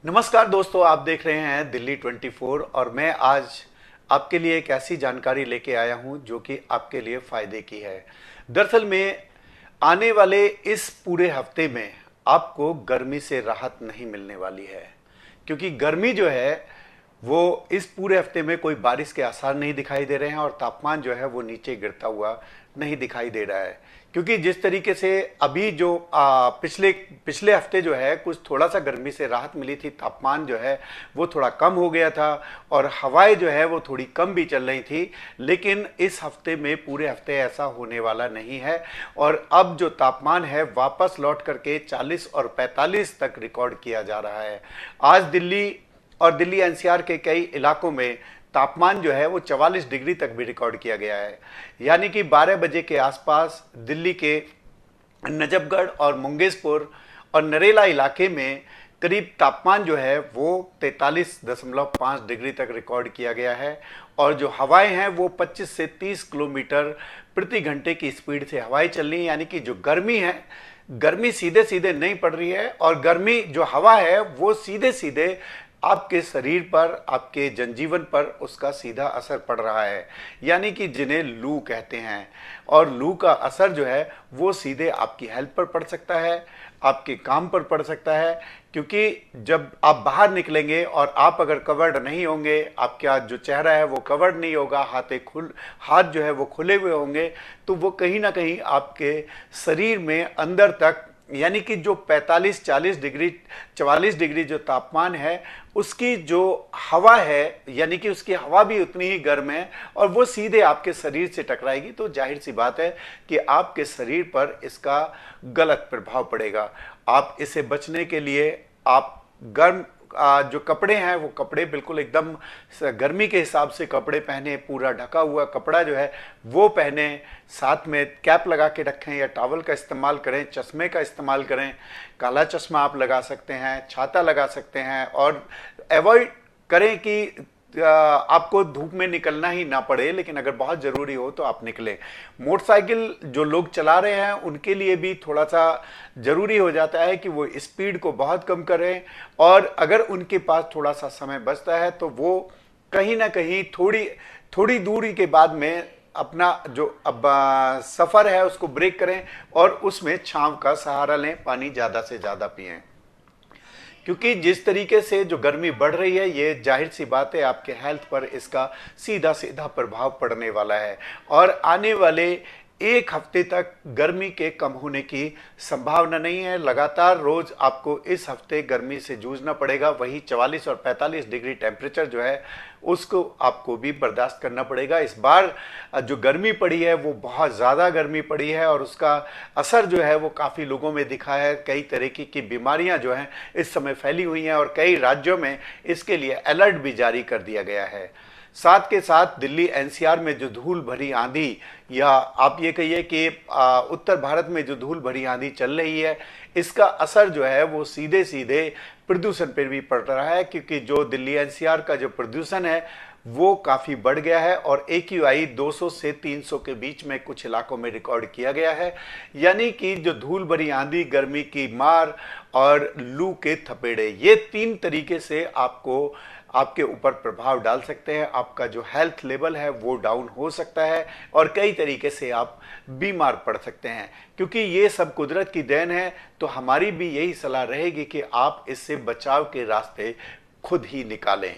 नमस्कार दोस्तों, आप देख रहे हैं दिल्ली 24 और मैं आज आपके लिए एक ऐसी जानकारी लेके आया हूं जो कि आपके लिए फ़ायदे की है। दरअसल में आने वाले इस पूरे हफ्ते में आपको गर्मी से राहत नहीं मिलने वाली है, क्योंकि गर्मी जो है वो इस पूरे हफ्ते में कोई बारिश के आसार नहीं दिखाई दे रहे हैं और तापमान जो है वो नीचे गिरता हुआ नहीं दिखाई दे रहा है। क्योंकि जिस तरीके से अभी जो पिछले पिछले हफ्ते जो है कुछ थोड़ा सा गर्मी से राहत मिली थी, तापमान जो है वो थोड़ा कम हो गया था और हवाएं जो है वो थोड़ी कम भी चल रही थी, लेकिन इस हफ्ते में पूरे हफ्ते ऐसा होने वाला नहीं है। और अब जो तापमान है वापस लौट करके 40 और 45 तक रिकॉर्ड किया जा रहा है। आज दिल्ली और दिल्ली एनसीआर के कई इलाकों में तापमान जो है वो 44 डिग्री तक भी रिकॉर्ड किया गया है। यानी कि 12 बजे के आसपास दिल्ली के नजफगढ़ और मुंगेशपुर और नरेला इलाके में करीब तापमान जो है वो 43.5 डिग्री तक रिकॉर्ड किया गया है। और जो हवाएं हैं वो 25 से 30 किलोमीटर प्रति घंटे की स्पीड से हवाएं चल रही हैं। यानी कि जो गर्मी है, गर्मी सीधे सीधे नहीं पड़ रही है और गर्मी जो हवा है वो सीधे सीधे आपके शरीर पर, आपके जनजीवन पर उसका सीधा असर पड़ रहा है। यानी कि जिन्हें लू कहते हैं, और लू का असर जो है वो सीधे आपकी हेल्थ पर पड़ सकता है, आपके काम पर पड़ सकता है। क्योंकि जब आप बाहर निकलेंगे और आप अगर कवर्ड नहीं होंगे, आपका जो चेहरा है वो कवर्ड नहीं होगा, हाथ जो है वो खुले हुए होंगे, तो वो कहीं ना कहीं आपके शरीर में अंदर तक, यानी कि जो 45-40 डिग्री 44 डिग्री जो तापमान है उसकी जो हवा है, यानी कि उसकी हवा भी उतनी ही गर्म है और वो सीधे आपके शरीर से टकराएगी। तो जाहिर सी बात है कि आपके शरीर पर इसका गलत प्रभाव पड़ेगा। आप इससे बचने के लिए आप गर्म जो कपड़े हैं वो कपड़े बिल्कुल एकदम गर्मी के हिसाब से कपड़े पहने, पूरा ढका हुआ कपड़ा जो है वो पहने, साथ में कैप लगा के रखें या टॉवल का इस्तेमाल करें, चश्मे का इस्तेमाल करें, काला चश्मा आप लगा सकते हैं, छाता लगा सकते हैं। और अवॉइड करें कि आपको धूप में निकलना ही ना पड़े, लेकिन अगर बहुत ज़रूरी हो तो आप निकलें। मोटरसाइकिल जो लोग चला रहे हैं उनके लिए भी थोड़ा सा ज़रूरी हो जाता है कि वो स्पीड को बहुत कम करें, और अगर उनके पास थोड़ा सा समय बचता है तो वो कहीं ना कहीं थोड़ी थोड़ी दूरी के बाद में अपना जो अब सफ़र है उसको ब्रेक करें और उसमें छांव का सहारा लें, पानी ज़्यादा से ज़्यादा पिएं। क्योंकि जिस तरीके से जो गर्मी बढ़ रही है, ये जाहिर सी बात है आपके हेल्थ पर इसका सीधा सीधा प्रभाव पड़ने वाला है। और आने वाले एक हफ्ते तक गर्मी के कम होने की संभावना नहीं है। लगातार रोज आपको इस हफ्ते गर्मी से जूझना पड़ेगा। वही 44 और 45 डिग्री टेम्परेचर जो है उसको आपको भी बर्दाश्त करना पड़ेगा। इस बार जो गर्मी पड़ी है वो बहुत ज़्यादा गर्मी पड़ी है और उसका असर जो है वो काफ़ी लोगों में दिखा है। कई तरह की बीमारियां जो हैं इस समय फैली हुई हैं और कई राज्यों में इसके लिए अलर्ट भी जारी कर दिया गया है। साथ के साथ दिल्ली एनसीआर में जो धूल भरी आंधी, या आप ये कहिए कि उत्तर भारत में जो धूल भरी आंधी चल रही है, इसका असर जो है वो सीधे सीधे प्रदूषण पर भी पड़ रहा है। क्योंकि जो दिल्ली एनसीआर का जो प्रदूषण है वो काफ़ी बढ़ गया है और AQI 200 से 300 के बीच में कुछ इलाकों में रिकॉर्ड किया गया है। यानी कि जो धूल भरी आंधी, गर्मी की मार और लू के थपेड़े, ये 3 तरीके से आपको आपके ऊपर प्रभाव डाल सकते हैं। आपका जो हेल्थ लेवल है वो डाउन हो सकता है और कई तरीके से आप बीमार पड़ सकते हैं। क्योंकि ये सब कुदरत की देन है, तो हमारी भी यही सलाह रहेगी कि आप इससे बचाव के रास्ते खुद ही निकालें।